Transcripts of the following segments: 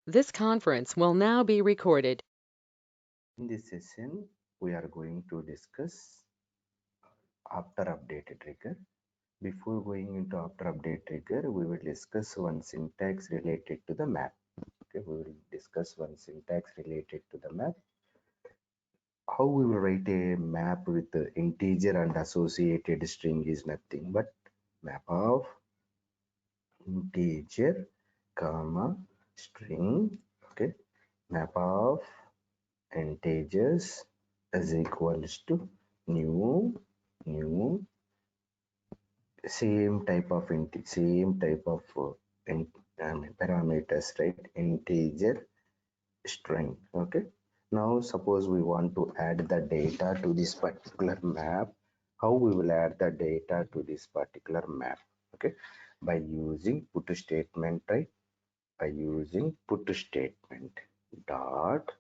This conference will now be recorded. In this session, we are going to discuss after update trigger. Before going into after update trigger, we will discuss one syntax related to the map. Okay, we will discuss one syntax related to the map. How we will write a map with the integer and associated string is nothing but map of integer comma string. Okay, map of integers is equals to new same type of parameters, right? Integer string. Okay, now suppose we want to add the data to this particular map. How we will add the data to this particular map? Okay, by using put statement, right? By using put statement dot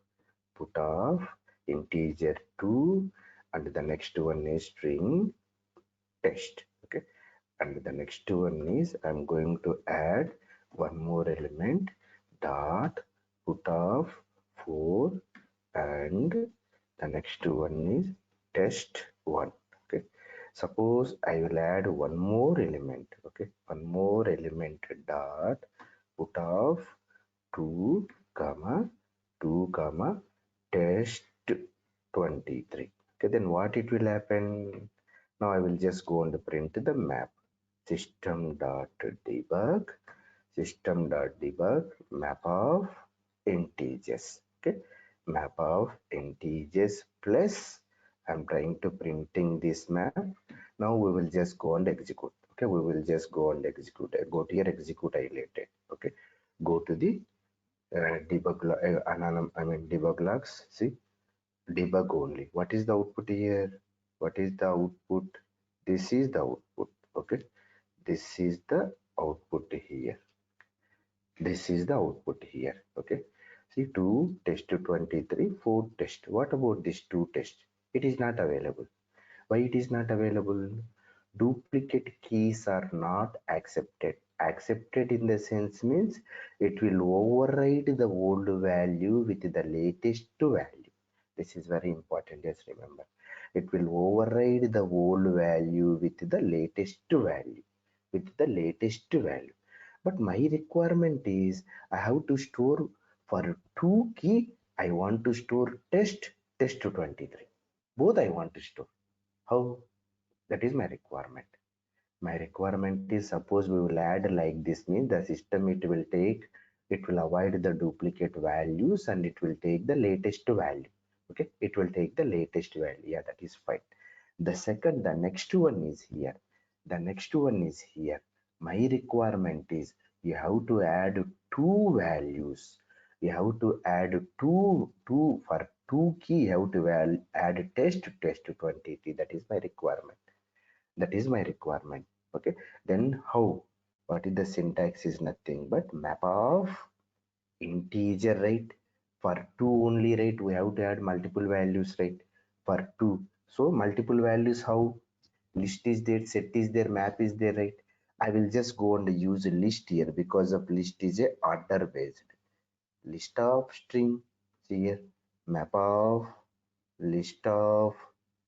put of integer 2 and the next one is string test. Okay, and the next one is I'm going to add one more element dot put of 4 and the next one is test 1. Okay, suppose I will add one more element. Okay, one more element dot put of 2 comma 2 comma test 23. Okay, then what it will happen? Now I will just go and print the map. System.debug map of integers. Okay, map of integers plus I'm trying to printing this map. Now we will just go and execute. Okay, we will just go and execute. Go to your execute highlighted. Okay, go to the debug logs. See, debug only. What is the output here? What is the output? This is the output. Okay, this is the output here. This is the output here. Okay, see, 2 test 23, 4 test. What about this 2 test? It is not available. Why it is not available? Duplicate keys are not accepted. Accepted in the sense means it will override the old value with the latest value. This is very important. Just remember, it will override the old value with the latest value. With the latest value. But my requirement is I have to store for two key. I want to store test 23. Both I want to store. How? That is my requirement. My requirement is suppose we will add like this means the system it will avoid the duplicate values and it will take the latest value. Okay, it will take the latest value. Yeah, that is fine. The next one is here. The next one is here. My requirement is you have to add two values. You have to add two for two key. You have to add test 23. That is my requirement. That is my requirement. Okay, then how? What is the syntax? Is nothing but map of integer, right? For 2 only, right? We have to add multiple values, right? For 2, so multiple values. How? List is there, set is there, map is there, right? I will just go and use a list here because of list is a order based list of string. See here, map of list of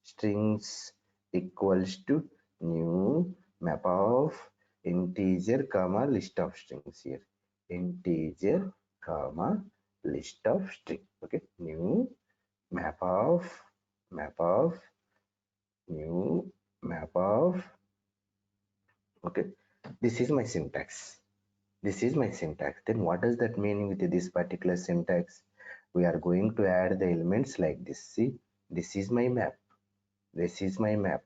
strings equals to new map of integer comma list of strings here. Integer comma list of string. Okay, new map of map of new map of. Okay, this is my syntax. This is my syntax. Then what does that mean with this particular syntax? We are going to add the elements like this. See, this is my map. This is my map.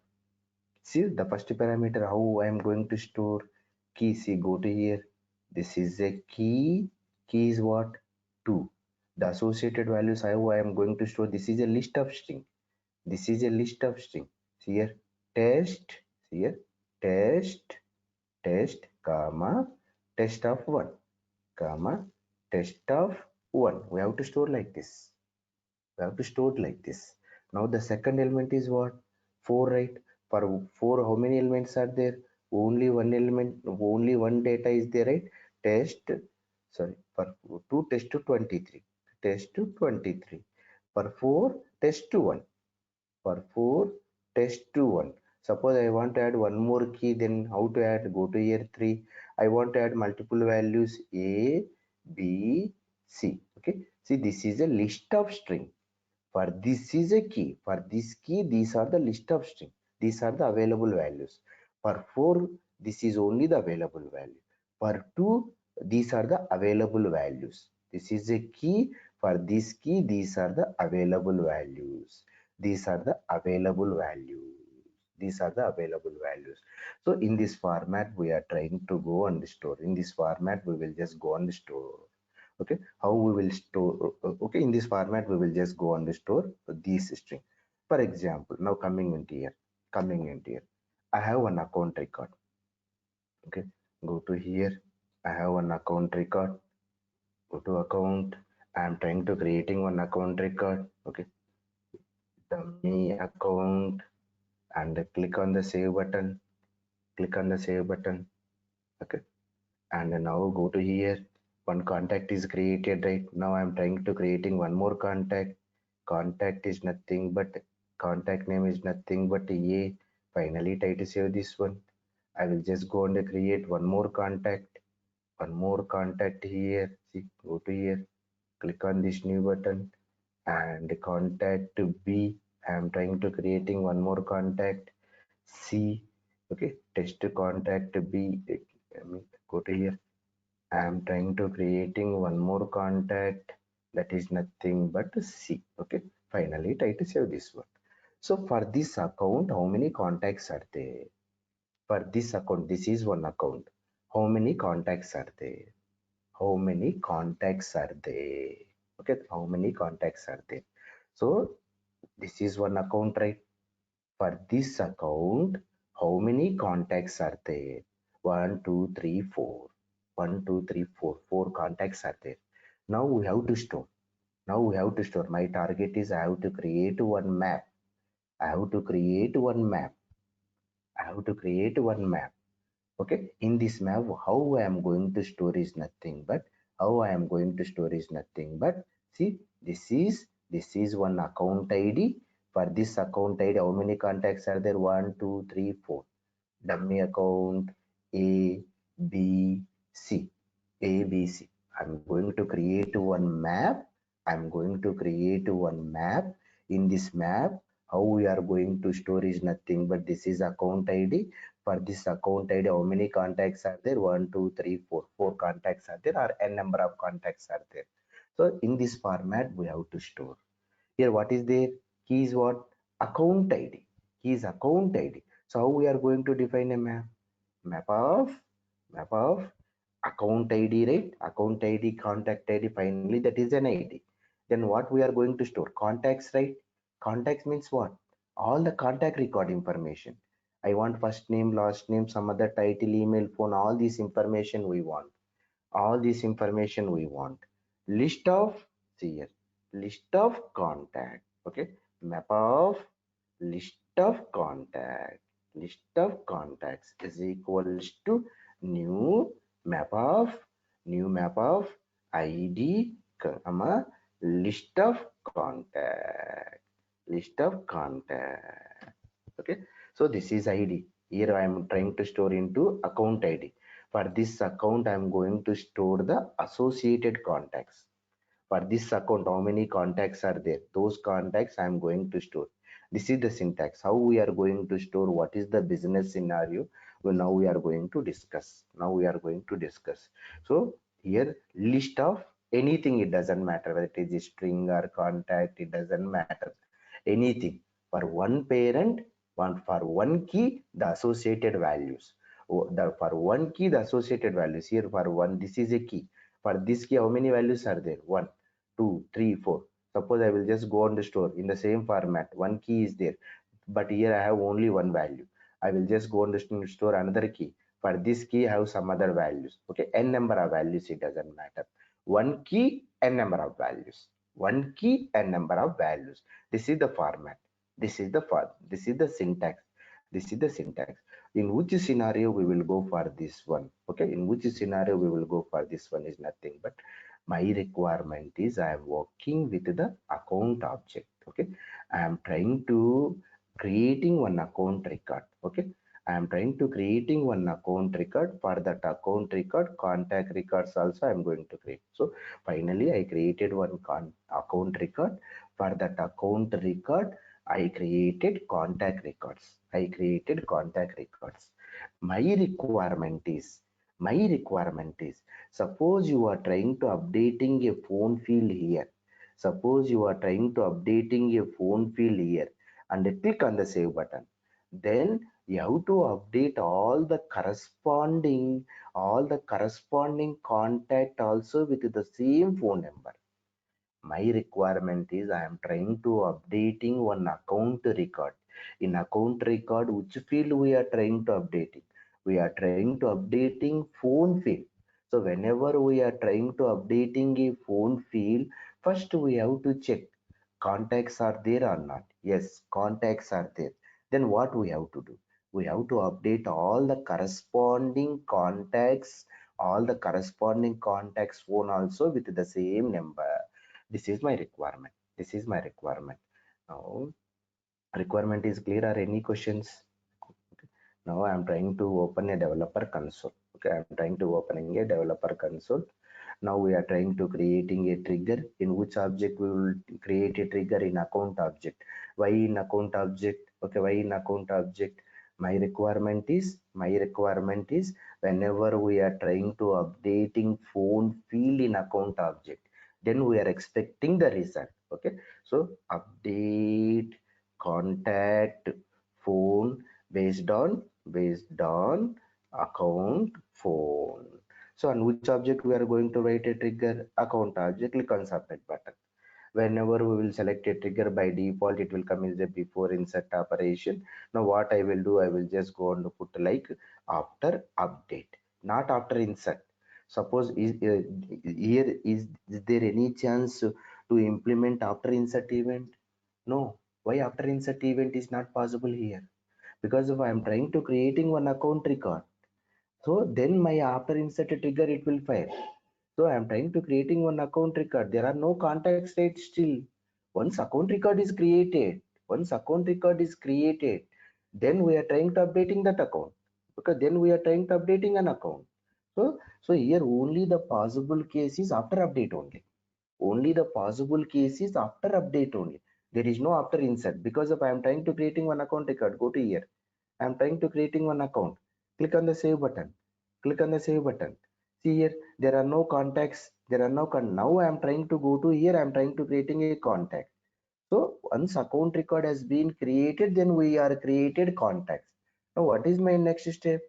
See the first parameter, how I am going to store key. See, go to here. This is a key. Key is what? 2. The associated values, how I am going to store. This is a list of string. This is a list of string. See here, test. See here, test, comma, test of 1, comma, test of 1. We have to store like this. We have to store like this. Now the second element is what? 4, right? For 4, how many elements are there? Only one element, only one data is there, right? Test. sorry, for 2 test to 23, test to 23, for 4 test to 1, for 4 test to 1. Suppose I want to add one more key, then how to add? Go to here 3. I want to add multiple values A, B, C. Okay, see, this is a list of string. For this is a key. For this key, these are the list of string. These are the available values. For 4, this is only the available value. For 2, these are the available values. This is a key. For this key, these are the available values. These are the available values. These are the available values. So in this format, we are trying to go and store. In this format, we will just go and store. Okay, how we will store? Okay, in this format we will just go and store these string. For example, now coming into here, I have one account record. Okay, go to here, I have one account record. Go to account, I am trying to creating one account record. Okay, dummy account, and click on the save button. Click on the save button. Okay, and now go to here, one contact is created. Right now I'm trying to creating one more contact. Contact is nothing but, contact name is nothing but a. Finally try to save this one. I will just go and create one more contact. One more contact here. See, go to here, click on this new button, and contact B. I am trying to creating one more contact C. Okay, test contact B. Go to here, I am trying to creating one more contact, that is nothing but C. Okay, finally try to save this one. So for this account, how many contacts are there? For this account, this is one account. How many contacts are there? How many contacts are there? Okay, how many contacts are there? So this is one account, right? For this account, how many contacts are there? 1, 2, 3, 4. 1, 2, 3, 4. 4 contacts are there. Now we have to store. Now we have to store. My target is I have to create one map. I have to create one map. I have to create one map. Okay. In this map, how I am going to store is nothing but, how I am going to store is nothing but, see, this is one account ID. For this account ID, how many contacts are there? 1, 2, 3, 4. Dummy account A, B, C. A, B, C. I'm going to create one map. I'm going to create one map. In this map, how we are going to store is nothing but, this is account ID. For this account ID, how many contacts are there? 1, 2, 3, 4. 4 contacts are there, or n number of contacts are there. So in this format, we have to store. Here, what is there? Key is what? Account ID. Key is account ID. So how we are going to define a map? Map of map of account ID, right? Account ID, contact ID, finally that is an ID. Then what we are going to store? Contacts, right? Contacts means what? All the contact record information. I want first name, last name, some other title, email, phone, all this information we want. All this information we want. List of, see here, list of contact. Okay, map of list of contact. List of contacts is equals to new map of new map of ID, comma, list of contact. List of contact. Okay, so this is ID. Here I am trying to store into account ID. For this account, I am going to store the associated contacts. For this account, how many contacts are there? Those contacts I am going to store. This is the syntax. How we are going to store? What is the business scenario? Well, now we are going to discuss. Now we are going to discuss. So here, list of anything, it doesn't matter whether it is a string or contact, it doesn't matter. Anything. For one parent, for one key, the associated values. For one key, the associated values. Here for one, this is a key. For this key, how many values are there? 1, 2, 3, 4. Suppose I will just go on the store in the same format. One key is there, but here I have only one value. I will just go on the store another key. For this key, I have some other values. Okay, n number of values, it doesn't matter. One key, n number of values. One key, n number of values. This is the format. This is the syntax. This is the syntax. In which scenario we will go for this one? Okay, in which scenario we will go for this one is nothing but my requirement is I am working with the account object. Okay, I am trying to creating one account record. Okay, I am trying to creating one account record. For that account record, contact records also I am going to create. So finally I created one account record. For that account record I created contact records. I created contact records. My requirement is, suppose you are trying to updating a phone field here. Suppose you are trying to updating a phone field here and click on the save button. Then you have to update all the corresponding contact also with the same phone number. My requirement is I am trying to updating one account record. In account record, which field we are trying to updating? We are trying to updating phone field. So whenever we are trying to updating a phone field, first we have to check contacts are there or not. Yes, contacts are there. Then what we have to do? We have to update all the corresponding contacts phone also with the same number. This is my requirement. This is my requirement. Now requirement is clear. Or any questions? Okay. Now I am trying to open a developer console. Okay, I am trying to opening a developer console. Now we are trying to creating a trigger. In which object we will create a trigger? In account object. Why in account object? Okay, why in account object? My requirement is whenever we are trying to updating phone field in account object, then we are expecting the result. Okay, so update contact phone based on account phone. So on which object we are going to write a trigger? Account object. Click on submit button. Whenever we will select a trigger, by default it will come as a before insert operation. Now what I will do, I will just go and put like after update, not after insert. Suppose is there any chance to implement after insert event? No. Why after insert event is not possible here? Because if I am trying to creating one account record, so then my after insert trigger it will fire. So I am trying to creating one account record. There are no contact states still. Once account record is created, then we are trying to updating that account. Because then we are trying to updating an account. So here only the possible case is after update only. Only the possible case is after update only. There is no after insert, because if I am trying to creating one account record, go to here. I am trying to creating one account. Click on the save button. Click on the save button. See here, there are no contacts. Now I am trying to go to here. I am trying to creating a contact. So once account record has been created, then we are created contacts. Now what is my next step?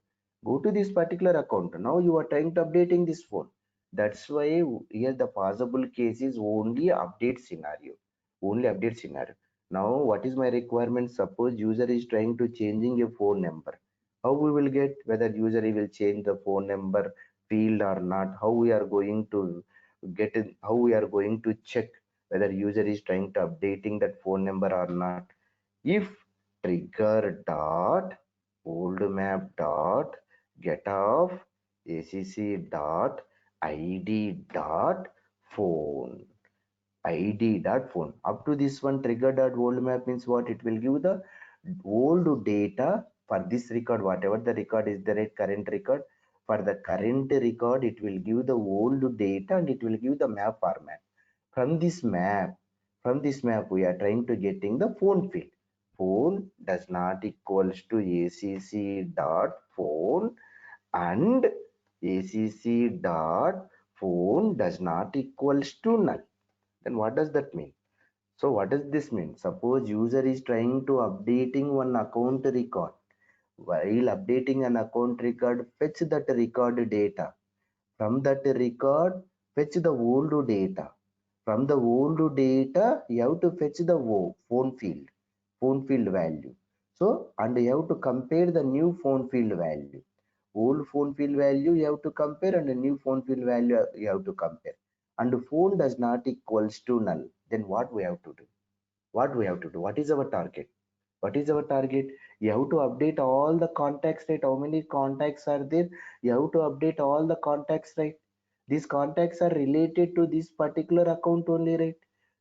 Go to this particular account. Now you are trying to updating this phone. That's why here the possible case is only update scenario. Only update scenario. Now what is my requirement? Suppose user is trying to changing a phone number. How we will get whether user will change the phone number field or not? How we are going to get it? How we are going to check whether user is trying to updating that phone number or not? If trigger dot old map dot get off acc dot id dot phone id.phone. Up to this one, trigger.oldMap means what? It will give the old data for this record, whatever the record is the current record. For the current record, it will give the old data and it will give the map format. From this map, we are trying to getting the phone field. Phone does not equals to acc dot phone, and acc dot phone does not equals to null. Then what does that mean? So what does this mean? Suppose user is trying to updating one account record. While updating an account record, fetch that record data. From that record, fetch the old data. From the old data, you have to fetch the phone field value. So, and you have to compare the new phone field value. Old phone field value you have to compare, and the new phone field value you have to compare. And the phone does not equals to null. Then what we have to do? What we have to do? What is our target? What is our target? You have to update all the contacts, right? How many contacts are there? You have to update all the contacts, right? These contacts are related to this particular account only, right?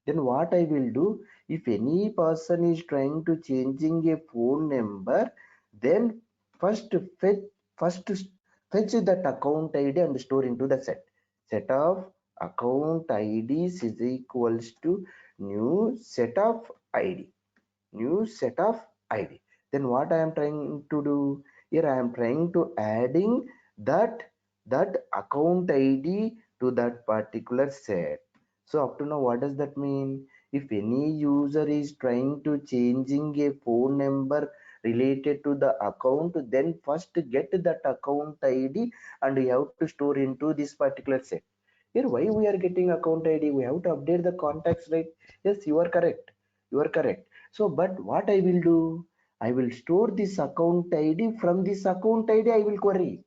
Then what I will do, if any person is trying to changing a phone number, then first fetch first fetch that account ID and store into the set of account IDs is equals to new set of ID, new set of ID. Then what I am trying to do here, I am trying to adding that account ID to that particular set. So up to now, what does that mean? If any user is trying to changing a phone number related to the account, then first get that account ID and you have to store into this particular set. Here why we are getting account ID, we have to update the contacts, right? Yes, you are correct, you are correct. So but what I will do, I will store this account ID. From this account ID I will query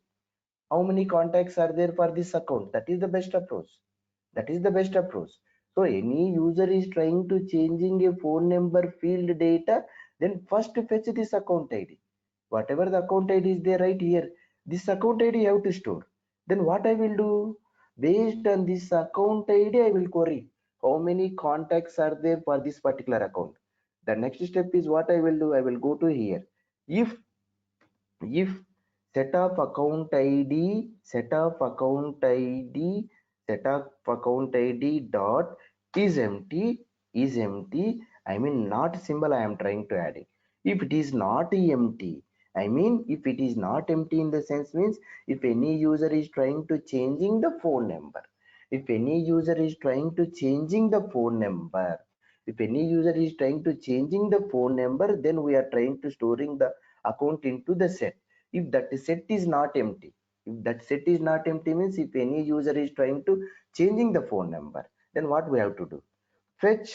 how many contacts are there for this account. That is the best approach, that is the best approach. So any user is trying to changing a phone number field data, then first fetch this account ID. Whatever the account ID is there right here, this account ID you have to store. Then what I will do, based on this account ID I will query how many contacts are there for this particular account. The next step is what I will do, I will go to here. If set of account id set of account id set of account id dot is empty, I mean not symbol I am trying to add it. If it is not empty, I mean if it is not empty in the sense means, if any user is trying to changing the phone number, if any user is trying to changing the phone number, if any user is trying to changing the phone number, then we are trying to storing the account into the set. If that set is not empty, if that set is not empty means if any user is trying to changing the phone number, then what we have to do, fetch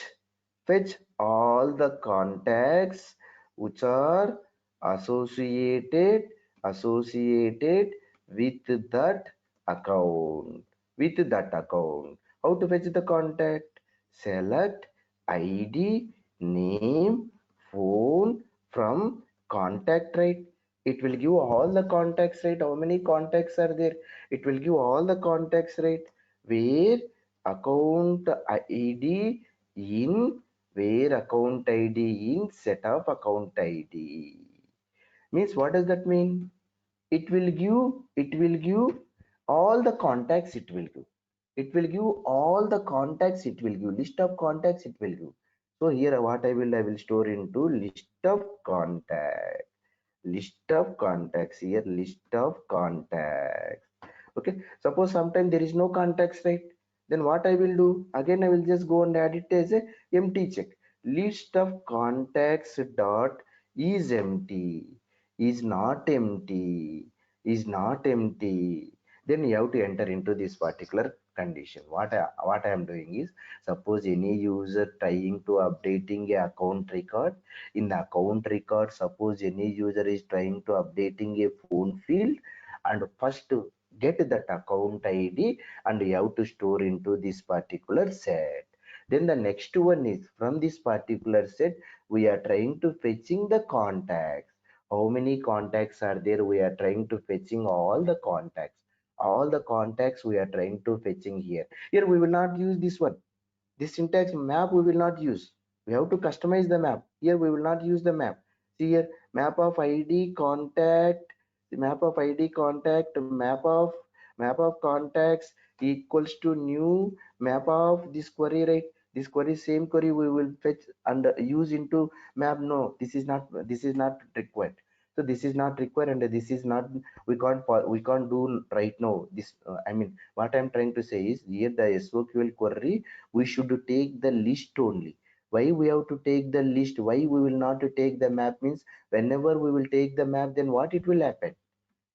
fetch all the contacts which are associated associated with that account, with that account. How to fetch the contact? Select id, name, phone from contact, right? It will give all the contacts, right? How many contacts are there? It will give all the contacts, right? Where account id in, where account id in set of account id means, what does that mean? It will give all the contacts, it will give all the contacts, it will give list of contacts, it will give. So here what I will store into list of contact, list of contacts here, list of contacts. Okay, suppose sometime there is no contacts, right? Then what I will do, again I will just go and add it as a empty check. List of contacts dot is empty, is not empty, is not empty. Then you have to enter into this particular condition. What I am doing is, suppose any user trying to updating a account record, in the account record suppose any user is trying to updating a phone field, and first get that account id and you have to store into this particular set. Then the next one is, from this particular set we are trying to fetching the contacts. How many contacts are there? We are trying to fetching all the contacts, all the contacts we are trying to fetching here. Here we will not use this one, this syntax map we will not use. We have to customize the map. Here we will not use the map. See here, map of id contact, map of id contact, map of contacts equals to new map of this query, right? This query, same query we will fetch and use into map. No, this is not required. So this is not required, and this is not, we can't do right now this. I mean, what I'm trying to say is, here the SOQL query we should take the list only. Why we have to take the list, why we will not take the map means, whenever we will take the map, then what it will happen,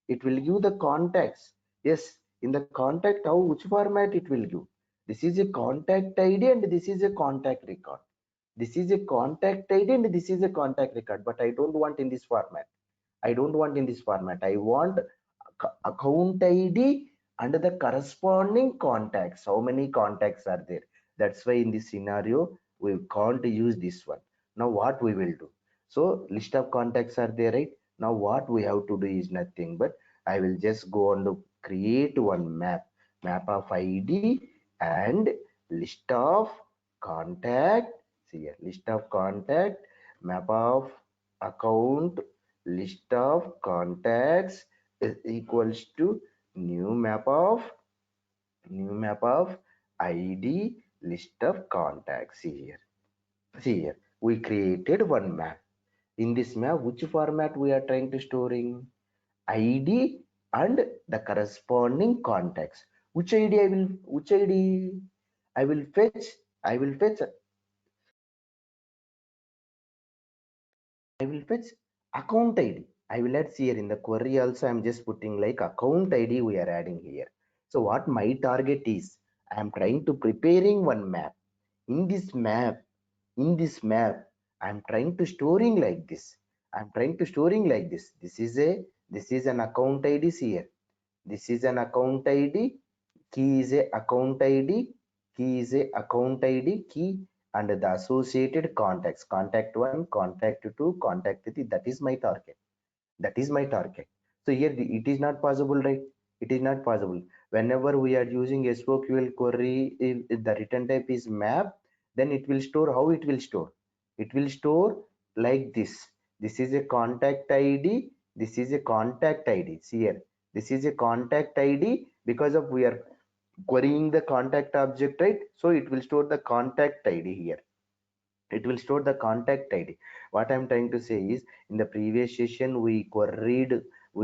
it will give the contacts. Yes, in the contact, how, which format it will give, this is a contact id and this is a contact record, this is a contact id and this is a contact record, but I don't want in this format. I don't want in this format. I want account ID and the corresponding contacts. How many contacts are there? That's why in this scenario, we can't use this one. Now what we will do? So list of contacts are there, right? Now what we have to do is nothing but I will just go on to create one map of ID and list of contact. See here, list of contact, map of account, list of contacts is equals to new map of ID list of contacts. See here, we created one map. In this map, which format we are trying to storing? ID and the corresponding contacts. Which ID I will fetch? I will fetch account ID. I will add here in the query also. I'm just putting like account ID we are adding here. So what my target is, I am trying to preparing one map. In this map, I'm trying to storing like this. I'm trying to storing like this. This is an account ID here. This is an account ID. Key is a account ID. Key is a account ID key and the associated contacts. Contact 1, contact 2, contact 3. That is my target. That is my target. So here it is not possible, right? It is not possible. Whenever we are using SQL query, if the return type is map, then it will store. How it will store? It will store like this. This is a contact ID. This is a contact ID. See here. This is a contact ID because of we are querying the contact object, right? So it will store the contact ID here. It will store the contact ID. What I'm trying to say is in the previous session we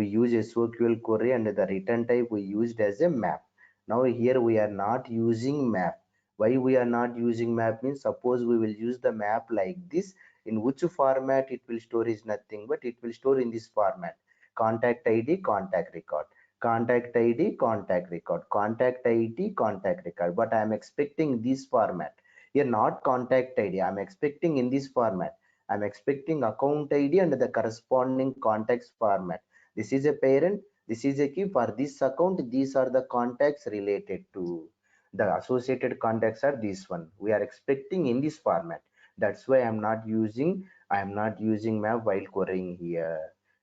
use SQL query and the return type we used as a map. Now here we are not using map. Why we are not using map means suppose we will use the map like this, in which format it will store is nothing but it will store in this format: contact ID, contact record, contact ID, contact record, contact ID, contact record. But I am expecting this format here, not contact ID. I'm expecting in this format. I'm expecting account ID and the corresponding contacts format. This is a parent. This is a key for this account. These are the contacts related to the associated contacts are this one. We are expecting in this format. That's why I'm not using map while querying here.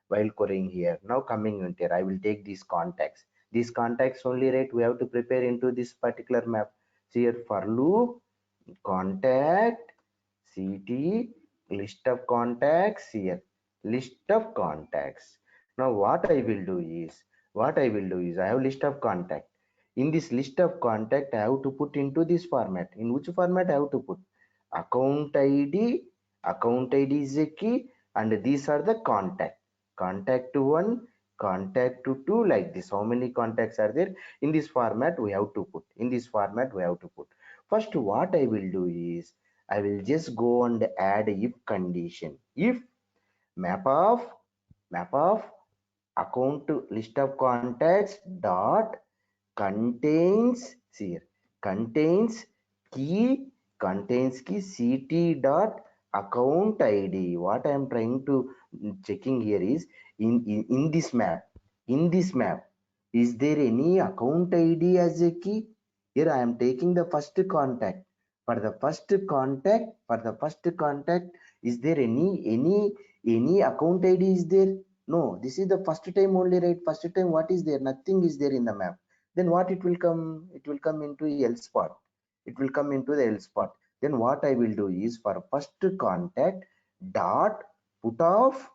While querying here. Now coming in here, I will take these contacts. These contacts only, right? We have to prepare into this particular map. So here for loop contact ct list of contacts here, list of contacts. Now what I will do is I have list of contact. In this list of contact I have to put into this format. In which format I have to put? Account id. Account id is a key and these are the contact to 1, contact to 2, like this. How many contacts are there? In this format we have to put. In this format we have to put. First, what I will do is I will just go and add if condition. If map of map of account to list of contacts dot contains, see here, contains key contains key ct dot account id. What I am trying to checking here is in this map, is there any account id as a key? Here I am taking the first contact. For the first contact, is there any account id is there? No, this is the first time only, right? First time what is there? Nothing is there in the map. Then what it will come? It will come into else spot. It will come into the else spot. Then what I will do is for first contact dot put off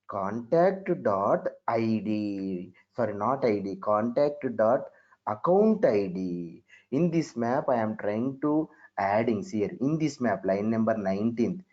contact dot id, sorry, not id, contact dot account id. In this map I am trying to adding here in this map line number 19th,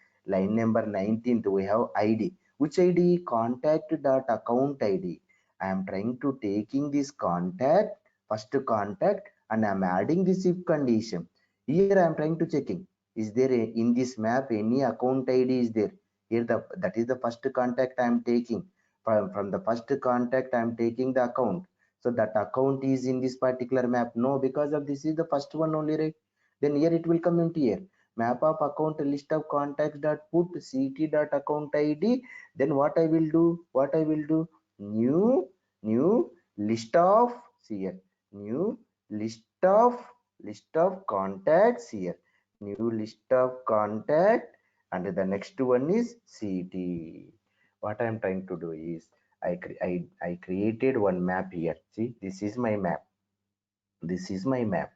we have id. Which id? Contact dot account id. I am trying to taking this contact, first contact, and I am adding this if condition. Here I am trying to checking, is there in this map any account id is there? Here that is the first contact I am taking. From the first contact I am taking the account. So that account is in this particular map? No, because of this is the first one only, right? Then here it will come into here map of account list of contacts dot put ct dot account id. Then what I will do, new list of, see here, new list of contacts here, new list of contact, and the next one is city. What I am trying to do is I created one map here. See, this is my map. This is my map.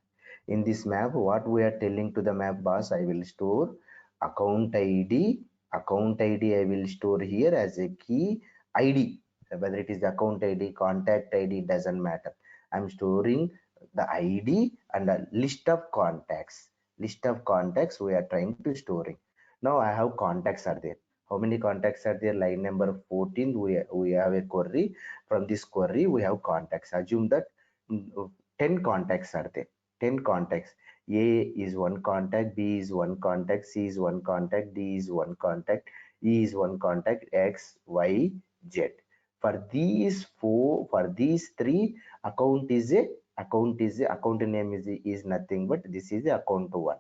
In this map, what we are telling to the map boss, I will store account id. Account id I will store here as a key id. Whether it is account id, contact id, doesn't matter. I'm storing the id and a list of contacts. List of contacts we are trying to storing. Now I have contacts are there. How many contacts are there? Line number 14, we have a query. From this query we have contacts. Assume that 10 contacts are there. 10 contacts. A is one contact, B is one contact, C is one contact, D is one contact, E is one contact, X, Y, Z. For these three, account name is nothing but this is the account one.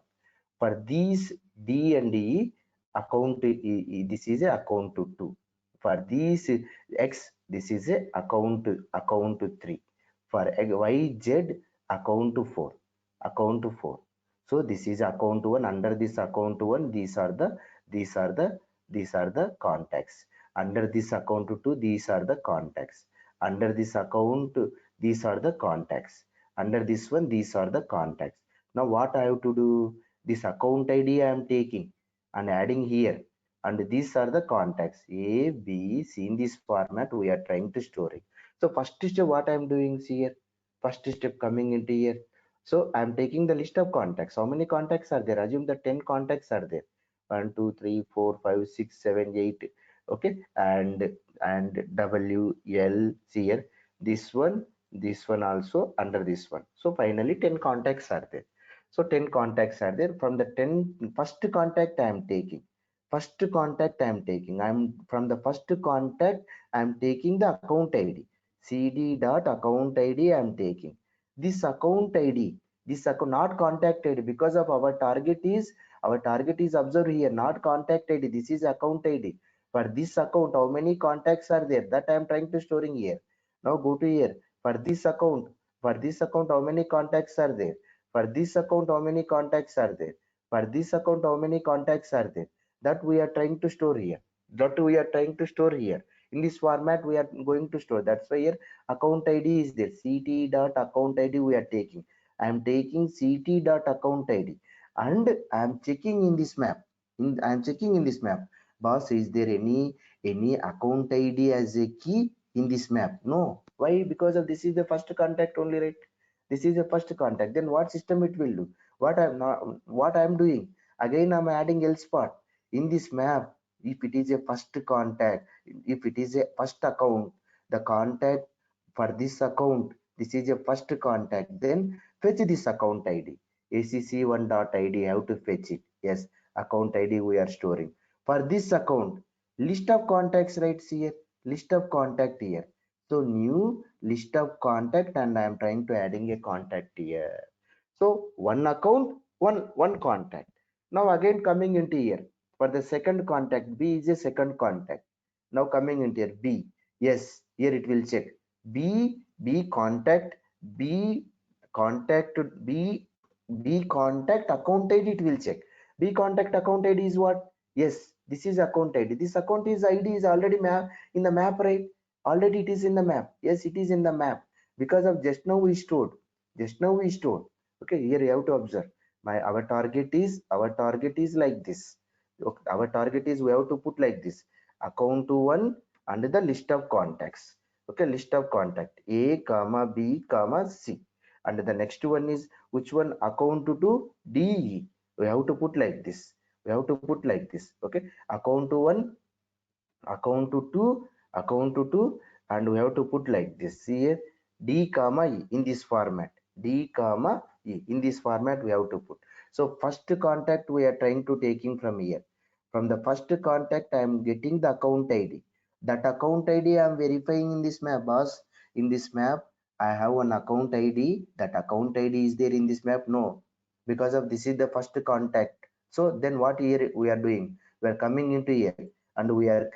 For these D and E, this is a account 2. For these X, this is a account 3. For Y, Z, account 4. Account 4. So this is account 1. Under this account 1, these are the these are the contacts. Under this account 2, these are the contacts. Under this account, these are the contacts. Under this one, these are the contacts. Now what I have to do? This account id I am taking and adding here, and these are the contacts A, B, C. In this format we are trying to store it. So first step what I am doing here, first step coming into here. So I am taking the list of contacts. How many contacts are there? Assume the 10 contacts are there. 1 2 3 4 5 6 7 8. Okay, and W L here, this one also, under this one. So finally 10 contacts are there. So 10 contacts are there. From the 10 first contact I am taking. First contact I am taking. I'm from the first contact I am taking the account ID. CD dot account ID I am taking. This account ID, this account not contact ID, because of our target is observed here, not contact ID. This is account ID. For this account, how many contacts are there? That I am trying to storing here. Now go to here. For this account, how many contacts are there? For this account, how many contacts are there? For this account, how many contacts are there? That we are trying to store here. That we are trying to store here. In this format, we are going to store. That's why here account ID is there. CT dot account ID we are taking. I am taking CT dot account ID, and I am checking in this map. I am checking in this map. Boss, is there any account ID as a key in this map? No. Why? Because of this is the first contact only, right? This is the first contact. Then what system it will do? What I'm doing? Again, I'm adding else part in this map. If it is a first contact, if it is a first account, the contact for this account, this is a first contact. Then fetch this account ID. acc1.id, have to fetch it. Yes, account ID we are storing. For this account, list of contacts right here, list of contact here. So new list of contact, and I am trying to adding a contact here. So one account, one contact. Now again coming into here, for the second contact, B is a second contact. Now coming into here, B. Yes, here it will check. B contact, B contact, B contact account ID it will check. B contact account ID is what? Yes, this is account ID. This account is ID is already map in the map, right? Already it is in the map. Yes, it is in the map because of just now we stored. Just now we stored. Okay, here you have to observe. Our target is like this. Okay, our target is we have to put like this. Account to one and the list of contacts. Okay, list of contact A comma B comma C, and the next one is which one? Account to D. We have to put like this. We have to put like this. Okay, account to one, account to two, account to two, and we have to put like this. See here, D comma E in this format. D comma E in this format we have to put. So first contact we are trying to taking from here. From the first contact I am getting the account ID. That account ID I am verifying in this map, boss. In this map I have an account ID. That account ID is there in this map? No, because of this is the first contact. So then what here we are doing? We are coming into here, and we are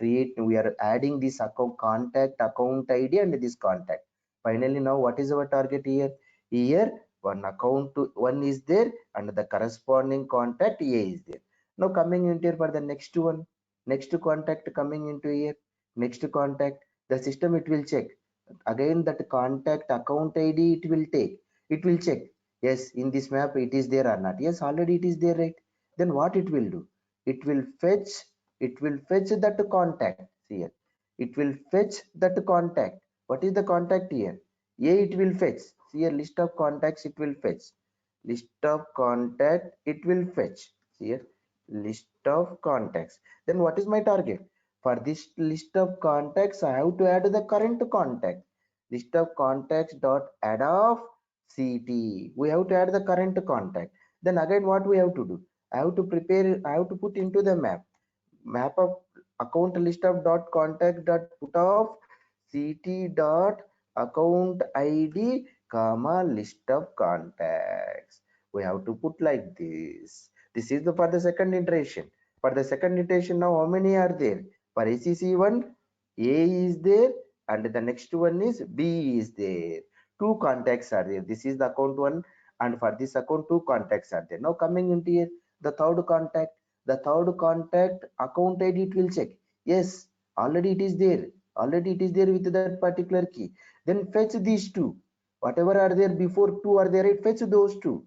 adding this account contact account ID and this contact. Finally, now what is our target here? Here one account to one is there, and the corresponding contact A is there. Now coming into here for the next one, next contact coming into here, next contact, the system it will check again that contact account ID it will take, it will check, yes, in this map it is there or not. Yes, already it is there, right? Then what it will do, it will fetch, it will fetch that contact here, it will fetch that contact. What is the contact here? A, it will fetch here, list of contacts it will fetch, list of contact it will fetch here, list of contacts. Then what is my target? For this list of contacts I have to add the current contact, list of contacts dot add of ct, we have to add the current contact. Then again what we have to do, I have to prepare, I have to put into the map of account list of dot contact dot put of ct dot account id comma list of contacts. We have to put like this is the for the second iteration. For the second iteration, now how many are there? For acc1, a is there and the next one is b is there, two contacts are there. This is the account one, and for this account two contacts are there. Now coming into here, the third contact, the third contact account id it will check, yes, already it is there, already it is there with that particular key. Then fetch these two, whatever are there before two are there, it fetch those two.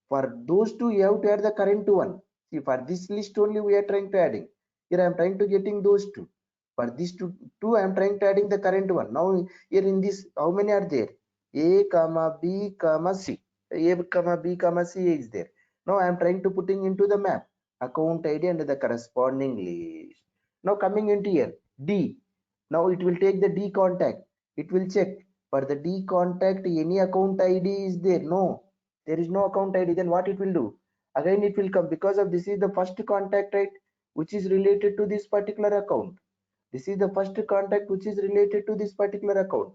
For those two you have to add the current one. See, for this list only we are trying to adding, here I am trying to getting those two. For these two I am trying to adding the current one. Now here in this how many are there? A comma b comma c, a comma b comma c is there. Now I am trying to putting into the map account id and the corresponding list. Now coming into here d, now it will take the d contact, it will check for the d contact any account id is there, no, there is no account id. Then what it will do, again it will come, because of this is the first contact, right, which is related to this particular account. This is the first contact which is related to this particular account.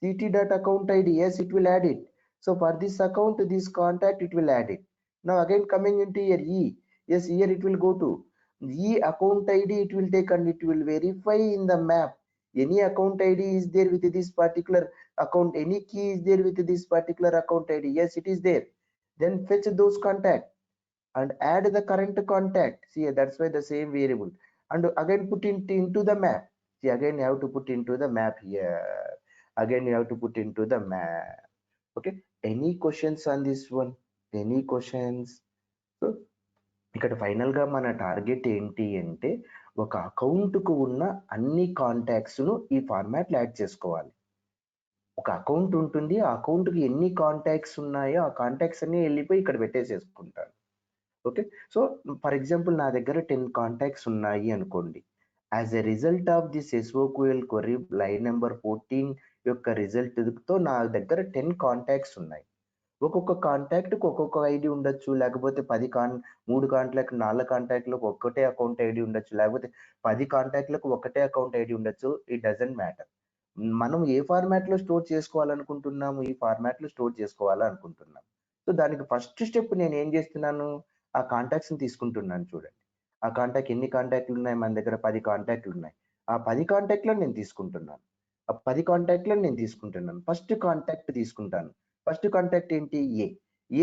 ct dot account id, yes, it will add it. So for this account, this contact it will add it. Now again coming into here e, yes, here it will go to e account id, it will take and it will verify in the map any account id is there with this particular account, any key is there with this particular account id, yes, it is there. Then fetch those contact and add the current contact. See, that's why the same variable. And again put it into the map. See, again you have to put into the map here. Again you have to put into the map. Okay. Any questions on this one? Any questions? So ఇక్కడ final గా మన target ఏంటి అంటే ఒక account కు ఉన్న అన్ని contacts ను ఈ ఫార్మాట్ లో యాడ్ చేసుకోవాలి. ఒక అకౌంట్ ఉంటుంది, ఆ అకౌంట్ కి ఎన్ని కాంటాక్ట్స్ ఉన్నాయో ఆ కాంటాక్ట్స్ అన్ని వెళ్ళిపోయి ఇక్కడ పెట్టేసేసుకుంటాను. ఓకే. సో ఫర్ ఎగ్జాంపుల్ నా దగ్గర 10 కాంటాక్ట్స్ ఉన్నాయి అనుకోండి. As a result of this SOQL query line number 14 యొక్క రిజల్ట్ తో నా దగ్గర 10 కాంటాక్ట్స్ ఉన్నాయి. ఒక్కొక్క కాంటాక్ట్కి ఒక్కొక్క ఐడి ఉండొచ్చు, లేకపోతే 3 కాంటాక్ట్ 4 కాంటాక్ట్లకు ఒక్కటే అకౌంట్ ఐడి ఉండొచ్చు, లేకపోతే 10 కాంటాక్ట్లకు ఒకటే అకౌంట్ ఐడి ఉండొచ్చు. It doesn't matter. మనం ఏ ఫార్మాట్ లో స్టోర్ చేసుకోవాలనుకుంటున్నాము, ఈ ఫార్మాట్ లో స్టోర్ చేసుకోవాలనుకుంటున్నాం. సో దానికి ఫస్ట్ స్టెప్ నేను ఏం చేస్తున్నాను, ఆ కాంటాక్ట్స్ ని తీసుకుంటున్నాను. చూడండి, ఆ కాంటాక్ట్ ఎన్ని కాంటాక్ట్లు ఉన్నాయి, మన దగ్గర 10 కాంటాక్ట్లు ఉన్నాయి. ఆ 10 కాంటాక్ట్లను నేను తీసుకుంటున్నాను. ఆ 10 కాంటాక్ట్లను నేను తీసుకుంటున్నాను. ఫస్ట్ కాంటాక్ట్ తీసుకుంటాను. ఫస్ట్ కాంటాక్ట్ ఏంటి?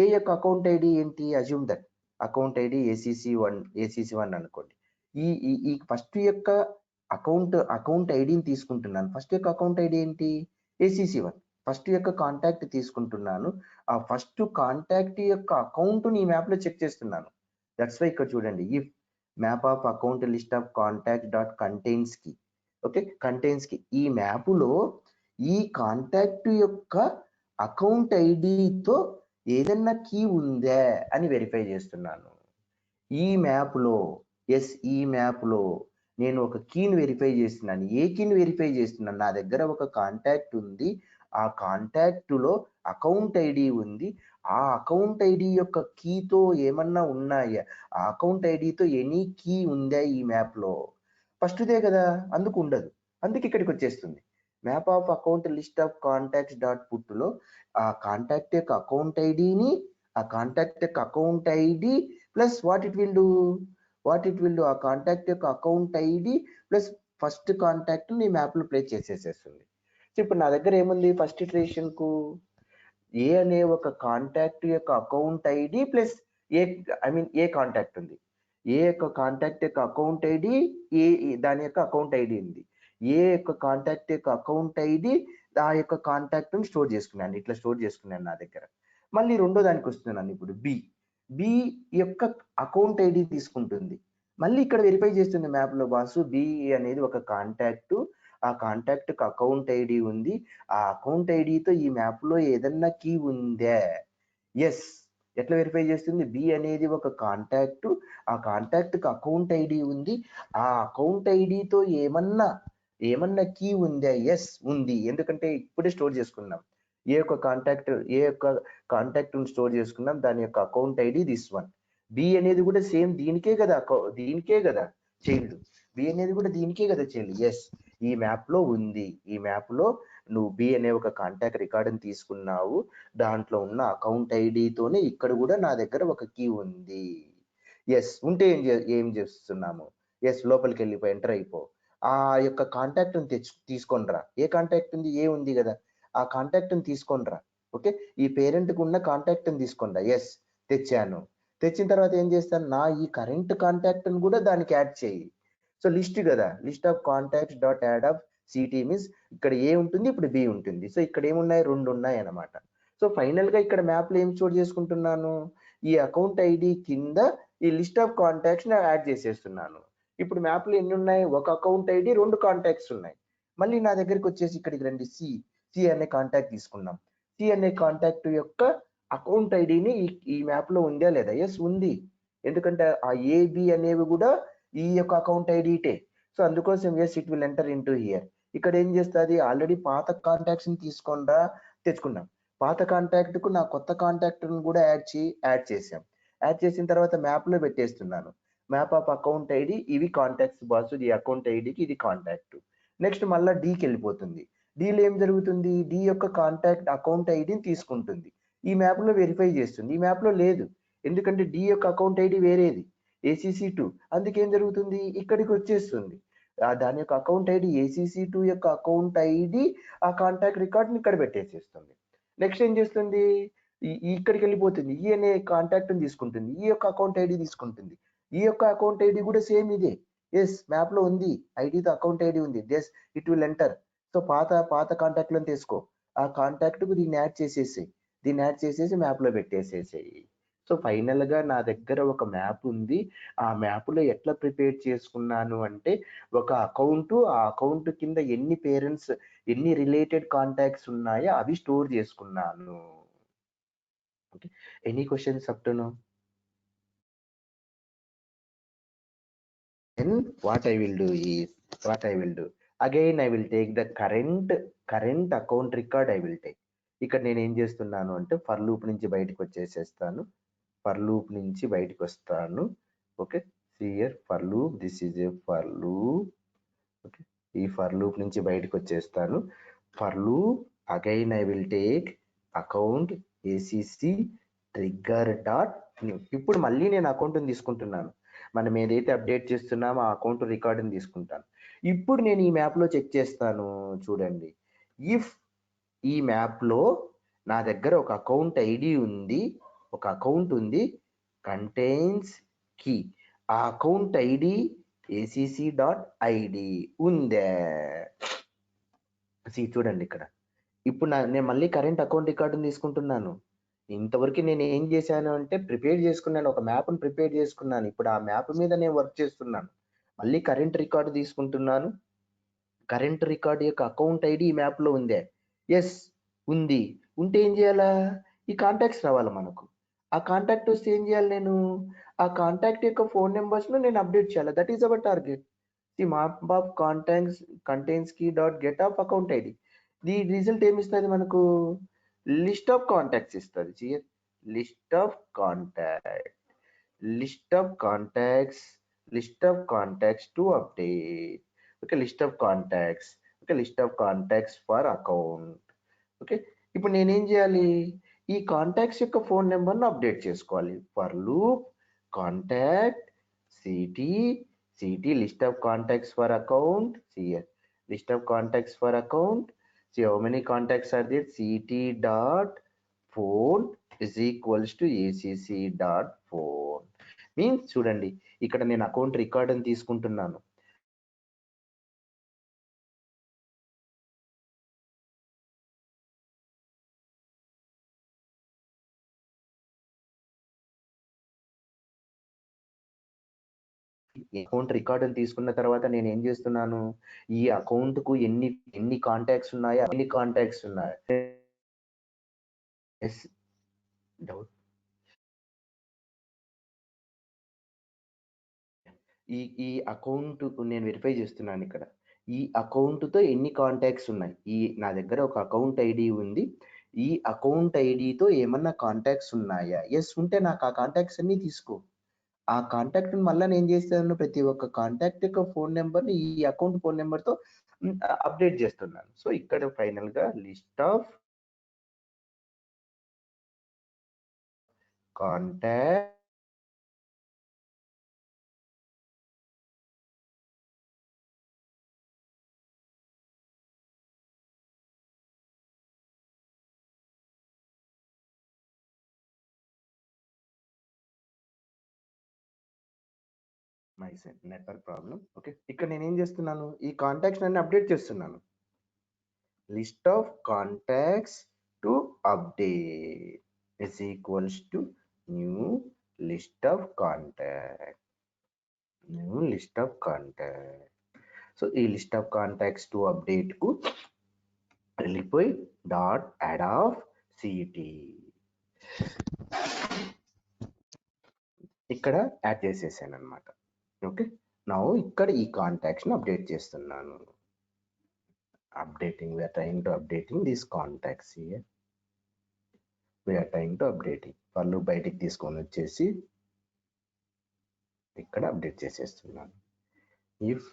ఏ యొక్క అకౌంట్ ఐడి ఏంటి? అజ్యూమ్ దట్ అకౌంట్ ఐడి ఏసీసీ1 అనుకోండి. ఈ ఫస్ట్ యొక్క అకౌంట్ ఐడిని తీసుకుంటున్నాను. ఫస్ట్ యొక్క అకౌంట్ ఐడి ఏంటి? ఏసీసీ1. ఫస్ట్ యొక్క కాంటాక్ట్ తీసుకుంటున్నాను. ఆ ఫస్ట్ కాంటాక్ట్ యొక్క అకౌంట్ ని మ్యాప్ లో చెక్ చేస్తున్నాను. దట్స్ వై ఇక్కడ చూడండి, if map of account list of contact dot contains కి, ఓకే, కంటైన్స్ కి ఈ మ్యాపులో ఈ కాంటాక్ట్ యొక్క అకౌంట్ ఐడితో ఏదన్నా కీ ఉందా అని వెరిఫై చేస్తున్నాను. ఈ మ్యాప్లో, ఈ మ్యాప్లో నేను ఒక కీని వెరిఫై చేస్తున్నాను. ఏ కీని వెరిఫై చేస్తున్నాను? నా దగ్గర ఒక కాంటాక్ట్ ఉంది, ఆ కాంటాక్ట్లో అకౌంట్ ఐడి ఉంది, ఆ అకౌంట్ ఐడి యొక్క కీతో ఏమన్నా ఉన్నాయా, ఆ అకౌంట్ ఐడితో ఎనీ కీ ఉందా ఈ మ్యాప్లో? ఫస్ట్దే కదా, అందుకు ఉండదు, అందుకు ఇక్కడికి వచ్చేస్తుంది. Map of account list of contacts dot పుట్లో ఆ కాంటాక్ట్ యొక్క అకౌంట్ ఐడిని, ఆ కాంటాక్ట్ యొక్క account ID plus what it will do, ఆ కాంటాక్ట్ యొక్క account ID plus first contact ని మ్యాప్ లో ప్లేస్ చేసేసేస్తుంది. సో ఇప్పుడు నా దగ్గర ఏముంది, ఫస్ట్ ఇటరేషన్ కు ఏ అనే ఒక కాంటాక్ట్ యొక్క అకౌంట్ ఐడి ప్లస్ ఏ కాంటాక్ట్ ఉంది. ఏ యొక్క కాంటాక్ట్ యొక్క అకౌంట్ ఐడి దాని యొక్క అకౌంట్ ఐడి ఉంది. ఏ యొక్క కాంటాక్ట్ యొక్క అకౌంట్ ఐడి ఆ యొక్క కాంటాక్ట్ ని స్టోర్ చేసుకున్నాను, ఇట్లా స్టోర్ చేసుకున్నాను నా దగ్గర. మళ్ళీ రెండో దానికి వస్తున్నాను ఇప్పుడు బి యొక్క అకౌంట్ ఐడి తీసుకుంటుంది, మళ్ళీ ఇక్కడ వెరిఫై చేస్తుంది మ్యాప్ లో బాసు బి అనేది ఒక కాంటాక్ట్, ఆ కాంటాక్ట్ కి అకౌంట్ ఐడి ఉంది, ఆ అకౌంట్ ఐడితో ఈ మ్యాప్ లో ఏదన్నా కీ ఉందే. ఎస్, ఎట్లా వెరిఫై చేస్తుంది? బి అనేది ఒక కాంటాక్ట్, ఆ కాంటాక్ట్ కి అకౌంట్ ఐడి ఉంది, ఆ అకౌంట్ ఐడితో ఏమన్నా కీ ఉందా? ఎస్ ఉంది, ఎందుకంటే ఇప్పుడే స్టోర్ చేసుకున్నాం. ఏ యొక్క కాంటాక్ట్ స్టోర్ చేసుకున్నాం, దాని యొక్క account ID this one. B అనేది కూడా సేమ్ దీనికే కదా చైల్డ్, బి అనేది కూడా దీనికే కదా చైల్డ్. ఎస్, ఈ మ్యాప్ లో ఉంది, ఈ మ్యాప్ లో నువ్వు బి అనే ఒక కాంటాక్ట్ రికార్డుని తీసుకున్నావు, దాంట్లో ఉన్న అకౌంట్ ఐడితోనే ఇక్కడ కూడా నా దగ్గర ఒక కీ ఉంది. ఎస్ ఉంటే ఏం చేస్తున్నాము? ఎస్, లోపలికి వెళ్ళిపో, ఎంటర్ అయిపో, ఆ యొక్క కాంటాక్ట్ తీసుకొనిరా. ఏ కాంటాక్ట్ ఉంది? ఏ ఉంది కదా, ఆ కాంటాక్ట్ తీసుకొనిరా. ఓకే, ఈ పేరెంట్ కు ఉన్న కాంటాక్ట్ తీసుకొనిరా. ఎస్, తెచ్చాను. తెచ్చిన తర్వాత ఏం చేస్తాను? నా ఈ కరెంట్ కాంటాక్ట్ కూడా దానికి యాడ్ చేయి. సో లిస్ట్ కదా, list of contacts dot add of city means ఇక్కడ ఏ ఉంటుంది, ఇప్పుడు బి ఉంటుంది. సో ఇక్కడ ఏమున్నాయి? 2 ఉన్నాయి అన్నమాట. సో ఫైనల్ గా ఇక్కడ మ్యాప్ లో ఏం స్టోర్ చేసుకుంటున్నాను? ఈ అకౌంట్ ఐడి కింద ఈ లిస్ట్ ఆఫ్ కాంటాక్ట్స్ యాడ్ చేసేస్తున్నాను. ఇప్పుడు మ్యాప్ లో ఎన్ని ఉన్నాయి? ఒక అకౌంట్ ఐడి, 2 కాంటాక్ట్స్ ఉన్నాయి. మళ్ళీ నా దగ్గరికి వచ్చేసి ఇక్కడికి రండి, సి అనే కాంటాక్ట్ తీసుకున్నాం. సి అనే కాంటాక్ట్ యొక్క అకౌంట్ ఐడిని ఈ మ్యాప్ లో ఉందా లేదా? ఎస్ ఉంది, ఎందుకంటే ఆ ఏబి అనేవి కూడా ఈ యొక్క అకౌంట్ ఐడిటే. సో అందుకోసం yes it will enter into here. ఇక్కడ ఏం చేస్తుంది? ఆల్రెడీ పాత కాంటాక్ట్స్ ని తెచ్చుకున్నాం. పాత కాంటాక్ట్ కు నా కొత్త కాంటాక్ట్ కూడా యాడ్ చేసాం. యాడ్ చేసిన తర్వాత మ్యాప్ లో పెట్టేస్తున్నాను. మ్యాప్ ఆఫ్ అకౌంట్ ఐడి, ఇవి కాంటాక్ట్స్ బాస్, ఈ అకౌంట్ ఐడికి ఇది కాంటాక్ట్. నెక్స్ట్ మళ్ళీ డీకి వెళ్ళిపోతుంది. డీలో ఏం జరుగుతుంది? డి యొక్క కాంటాక్ట్ అకౌంట్ ఐడిని తీసుకుంటుంది, ఈ మ్యాప్ లో వెరిఫై చేస్తుంది. ఈ మ్యాప్ లో లేదు, ఎందుకంటే డి యొక్క అకౌంట్ ఐడి వేరేది, ACC2. అందుకేం జరుగుతుంది? ఇక్కడికి వచ్చేస్తుంది. దాని యొక్క అకౌంట్ ఐడి ACC2 యొక్క అకౌంట్ ఐడి ఆ కాంటాక్ట్ రికార్డ్ని ఇక్కడ పెట్టేసేస్తుంది. నెక్స్ట్ ఏం చేస్తుంది? ఇక్కడికి వెళ్ళిపోతుంది, ఈ అనే కాంటాక్ట్ తీసుకుంటుంది, ఈ యొక్క అకౌంట్ ఐడి తీసుకుంటుంది. ఈ యొక్క అకౌంట్ ఐడి కూడా సేమ్ ఇదే. ఎస్, మ్యాప్ లో ఉంది, ఐడితో అకౌంట్ ఐడి ఉంది. Yes, it will enter. So పాత కాంటాక్ట్ లో తీసుకో, ఆ కాంటాక్ట్ కు దీన్ని యాడ్ చేసేసి మ్యాప్ లో పెట్టేసేసేయి. సో ఫైనల్ గా నా దగ్గర ఒక మ్యాప్ ఉంది. ఆ మ్యాప్ లో ఎట్లా ప్రిపేర్ చేసుకున్నాను అంటే, ఒక అకౌంట్, ఆ అకౌంట్ కింద ఎన్ని పేరెంట్స్, ఎన్ని రిలేటెడ్ కాంటాక్ట్స్ ఉన్నాయో అవి స్టోర్ చేసుకున్నాను. Okay, any questions up to know? Then what I will do again, I will take the current account record. I will take, ఇక్కడ నేను ఏం చేస్తున్నాను అంటే ఫర్ లూప్ నుంచి బయటకు వచ్చేసేస్తాను. Okay, here for loop, this is a for loop. Okay, ఈ for loop నుంచి బయటకు వచ్చేస్తాను. For loop again I will take account ACC trigger dot new. ఇప్పుడు మళ్ళీ నేను అకౌంట్ని తీసుకుంటున్నాను, మనం ఏదైతే అప్డేట్ చేస్తున్నామో ఆ అకౌంట్ రికార్డుని తీసుకుంటాను. ఇప్పుడు నేను ఈ మ్యాప్లో చెక్ చేస్తాను. చూడండి, ఇఫ్ ఈ మ్యాప్లో నా దగ్గర ఒక అకౌంట్ ఐడి ఉంది, ఒక అకౌంట్ ఉంది, కంటైన్స్ కీ, ఆ అకౌంట్ ఐడి acc.id ఉందే. చూడండి ఇక్కడ, ఇప్పుడు నేను మళ్ళీ కరెంట్ అకౌంట్ రికార్డుని తీసుకుంటున్నాను. ఇంతవరకు నేను ఏం చేశాను అంటే ప్రిపేర్ చేసుకున్నాను, ఒక మ్యాప్ని ప్రిపేర్ చేసుకున్నాను. ఇప్పుడు ఆ మ్యాప్ మీద నేను వర్క్ చేస్తున్నాను. మళ్ళీ కరెంట్ రికార్డు తీసుకుంటున్నాను. కరెంట్ రికార్డు యొక్క అకౌంట్ ఐడి ఈ మ్యాప్లో ఉందే. ఎస్ ఉంది, ఉంటే ఏం చేయాలా? ఈ కాంటాక్ట్స్ రావాలి మనకు. ఆ కాంటాక్ట్ వస్తే ఏం చేయాలి? నేను ఆ కాంటాక్ట్ యొక్క ఫోన్ నెంబర్స్ను నేను అప్డేట్ చేయాలి. That is our target. The map of contacts contains key dot get of account ID. The result ఏమి ఇస్తుంది మనకు? లిస్ట్ ఆఫ్ కాంటాక్ట్స్ ఇస్తుంది. List of contacts to update. Okay, list of contacts for account. Okay, ఇప్పుడు నేనేం చేయాలి? ఈ contacts యొక్క phone నెంబర్ను అప్డేట్ చేసుకోవాలి. For loop contact city list of contacts for account. List of contacts for account. See how many contacts are there? ct dot phone is equals to acc dot phone. Means చూడండి, ఇక్కడ నేను account record అని తీసుకుంటున్నాను. Account record అని తీసుకున్న తర్వాత నేను ఏం చేస్తున్నాను, ఈ అకౌంట్ కు ఎన్ని కాంటాక్ట్స్ ఉన్నాయో అన్ని కాంటాక్ట్స్ ఉన్నాయి. డౌట్ ఈ అకౌంట్ నేను వెరిఫై చేస్తున్నాను ఇక్కడ. ఈ అకౌంట్తో ఎన్ని కాంటాక్ట్స్ ఉన్నాయి, నా దగ్గర ఒక అకౌంట్ ఐడి ఉంది. ఈ అకౌంట్ ఐడితో ఏమన్నా కాంటాక్ట్స్ ఉన్నాయా? ఎస్ ఉంటే నాకు ఆ కాంటాక్ట్స్ అన్ని తీసుకో. ఆ కాంటాక్ట్ మళ్ళీ నేను చేస్తాను, ప్రతి ఒక్క కాంటాక్ట్ యొక్క ఫోన్ నెంబర్ని ఈ అకౌంట్ ఫోన్ నెంబర్తో అప్డేట్ చేస్తున్నాను. సో ఇక్కడ ఫైనల్గా list of contact my set network problem. Okay, ఇక్కడ నేను ఏం చేస్తున్నాను, ఈ కాంటాక్ట్స్ అన్ని అప్డేట్ చేస్తున్నాను. List of contacts to update is equals to new list of contact. New list of contact. So ఈ list of contacts to update కు వెళ్ళిపోయి డాట్ యాడ్ ఆఫ్ సిటీ ఇక్కడ యాడ్ చేసేసాను అనమాట. ఓకే, నా ఇక్కడ ఈ కాంటాక్ట్స్ ని అప్డేట్ చేస్తున్నాను. Updating, we're trying to updating these contacts here. We're trying to updating. వాళ్ళు బయటికి తీసుకొని వచ్చేసి ఇక్కడ అప్డేట్ చేసేస్తున్నాను. If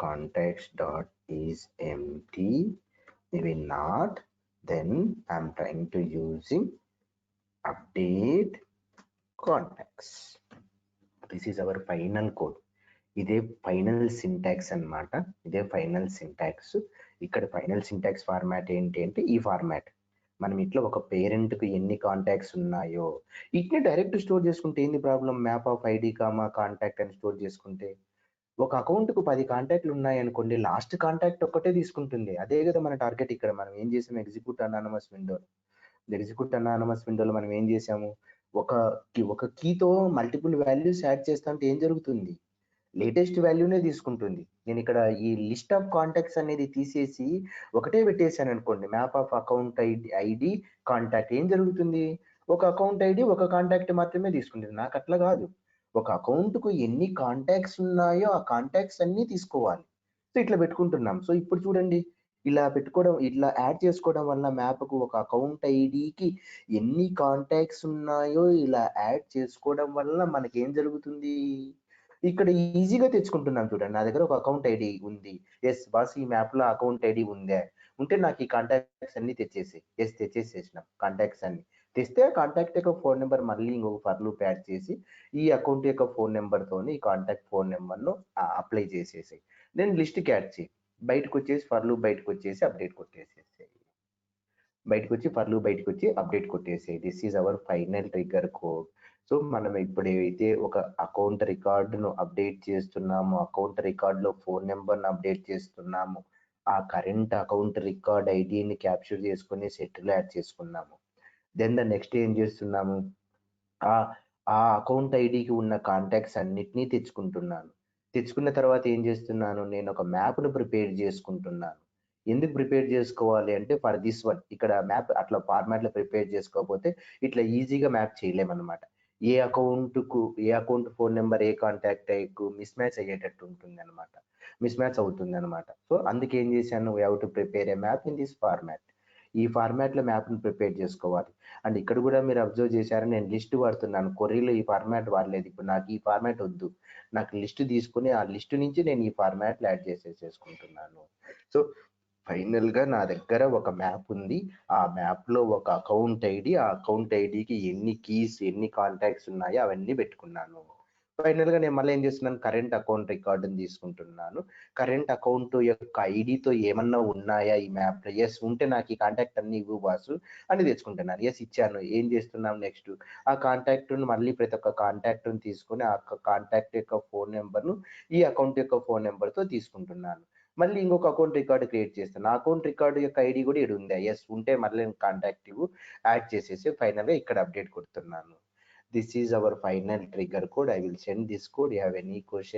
contacts dot is empty, if not, then I'm trying to using update contacts. This is our final code. ఇదే final syntax అన్నమాట. ఇదే final syntax. ఇక్కడ ఫైనల్ సింటాక్స్ ఫార్మాట్ ఏంటి అంటే ఈ ఫార్మాట్. మనం ఇట్లా ఒక పేరెంట్కి ఎన్ని కాంటాక్ట్స్ ఉన్నాయో ఇట్నే డైరెక్ట్ స్టోర్ చేసుకుంటే ఏంది problem, map of ID comma contact అని స్టోర్ చేసుకుంటే ఒక అకౌంట్కు 10 కాంటాక్ట్లు ఉన్నాయనుకోండి, లాస్ట్ కాంటాక్ట్ ఒక్కటే తీసుకుంటుంది. అదే కదా మన టార్గెట్. ఇక్కడ మనం ఏం చేసాం, ఎగ్జిక్యూట్ అనానమస్ విండోలో మనం ఏం చేసాము, ఒక కీతో మల్టిపుల్ వాల్యూస్ యాడ్ చేస్తా అంటే ఏం జరుగుతుంది, లేటెస్ట్ వాల్యూనే తీసుకుంటుంది. నేను ఇక్కడ ఈ లిస్ట్ ఆఫ్ కాంటాక్ట్స్ అనేది తీసేసి ఒకటే పెట్టేశాను అనుకోండి, map of account ID contact, ఏం జరుగుతుంది, ఒక అకౌంట్ ఐడి ఒక కాంటాక్ట్ మాత్రమే తీసుకుంటుంది. నాకు అట్లా కాదు, ఒక అకౌంట్కు ఎన్ని కాంటాక్ట్స్ ఉన్నాయో ఆ కాంటాక్ట్స్ అన్నీ తీసుకోవాలి. సో ఇట్లా పెట్టుకుంటున్నాం. సో ఇప్పుడు చూడండి, ఇలా పెట్టుకోవడం, ఇట్లా యాడ్ చేసుకోవడం వల్ల మ్యాప్కు ఒక అకౌంట్ ఐడికి ఎన్ని కాంటాక్ట్స్ ఉన్నాయో ఇలా యాడ్ చేసుకోవడం వల్ల మనకేం జరుగుతుంది, ఇక్కడ ఈజీగా తెచ్చుకుంటున్నాం. చూడండి, నా దగ్గర ఒక అకౌంట్ ఐడి ఉంది. ఎస్ బాస్, ఈ మ్యాప్లో అకౌంట్ ఐడి ఉందే, ఉంటే నాకు ఈ కాంటాక్ట్స్ అన్ని తెచ్చేసి, ఎస్ తెచ్చేసేసినాం కాంటాక్ట్స్ అన్ని. తెస్తే కాంటాక్ట్ యొక్క ఫోన్ నెంబర్ మళ్ళీ ఇంకొక ఫర్ లూప్ యాడ్ చేసి ఈ అకౌంట్ యొక్క ఫోన్ నెంబర్తోని ఈ కాంటాక్ట్ ఫోన్ నెంబర్ను అప్లై చేసేసి దెన్ లిస్ట్కి యాడ్ చేయి, బయటకు వచ్చేసి ఫర్ లూప్ బయటకు వచ్చేసి అప్డేట్ కొట్టేసేసి, బయటకు వచ్చి ఫర్ లూప్ బయటకు వచ్చి అప్డేట్ కొట్టేసేయి. This is our final trigger code. So మనం ఇప్పుడు ఏదైతే ఒక అకౌంట్ రికార్డును అప్డేట్ చేస్తున్నామో, అకౌంట్ రికార్డులో ఫోన్ నెంబర్ను అప్డేట్ చేస్తున్నాము, ఆ కరెంట్ అకౌంట్ రికార్డ్ ఐడిని క్యాప్చర్ చేసుకుని సెట్లో యాడ్ చేసుకున్నాము. దెన్ ద నెక్స్ట్ ఏం చేస్తున్నాము, ఆ ఆ అకౌంట్ ఐడికి ఉన్న కాంటాక్ట్స్ అన్నిటినీ తెచ్చుకుంటున్నాను. తెచ్చుకున్న తర్వాత ఏం చేస్తున్నాను, నేను ఒక మ్యాప్ను ప్రిపేర్ చేసుకుంటున్నాను. ఎందుకు ప్రిపేర్ చేసుకోవాలి అంటే ఫర్ దిస్ వన్. ఇక్కడ మ్యాప్ అట్లా ఫార్మాట్లో ప్రిపేర్ చేసుకోకపోతే ఇట్లా ఈజీగా మ్యాప్ చేయలేమన్నమాట. ఏ అకౌంట్ ఫోన్ నెంబర్ ఏ కాంటాక్ట్ అయ్యకు మిస్ మ్యాచ్ అయ్యేటట్టు ఉంటుంది అనమాట, మిస్ మ్యాచ్ అవుతుంది అనమాట. సో అందుకే ఏం చేశాను, we have to prepare A map in this format. ఈ ఫార్మాట్లో మ్యాప్ని ప్రిపేర్ చేసుకోవాలి. అండ్ ఇక్కడ కూడా మీరు అబ్జర్వ్ చేశారని నేను లిస్ట్ వాడుతున్నాను, కొర్రీలో ఈ ఫార్మాట్ వాడలేదు. ఇప్పుడు నాకు ఈ ఫార్మాట్ వద్దు, నాకు లిస్ట్ తీసుకుని ఆ లిస్ట్ నుంచి నేను ఈ ఫార్మాట్లు యాడ్ చేసేసుకుంటున్నాను. సో ఫైనల్గా నా దగ్గర ఒక మ్యాప్ ఉంది. ఆ మ్యాప్లో ఒక అకౌంట్ ఐడి, ఆ అకౌంట్ ఐడికి ఎన్ని కీస్ ఎన్ని కాంటాక్ట్స్ ఉన్నాయో అవన్నీ పెట్టుకున్నాను. ఫైనల్గా నేను మళ్ళీ ఏం చేస్తున్నాను, కరెంట్ అకౌంట్ రికార్డుని తీసుకుంటున్నాను. కరెంట్ అకౌంట్ యొక్క ఐడితో ఏమన్నా ఉన్నాయా ఈ మ్యాప్లో, ఎస్ ఉంటే నాకు ఈ కాంటాక్ట్ అన్ని ఇవ్వు బాసు అని తెచ్చుకుంటున్నాను. ఎస్ ఇచ్చాను. ఏం చేస్తున్నాం నెక్స్ట్, ఆ కాంటాక్ట్ను మళ్ళీ ప్రతి ఒక్క కాంటాక్ట్ని తీసుకొని ఆ కాంటాక్ట్ యొక్క ఫోన్ నెంబర్ను ఈ అకౌంట్ యొక్క ఫోన్ నెంబర్తో తీసుకుంటున్నాను. మళ్ళీ ఇంకొక అకౌంట్ రికార్డ్ క్రియేట్ చేస్తాను. ఆ అకౌంట్ రికార్డ్ యొక్క ఐడి కూడా ఇక్కడ ఉందా, ఎస్ ఉంటే మళ్ళీ కాంటాక్ట్ ఇవ్వు యాడ్ చేసేసి ఫైనల్గా ఇక్కడ update కొడుతున్నాను. This is our final trigger code. I will send this code. You have any questions?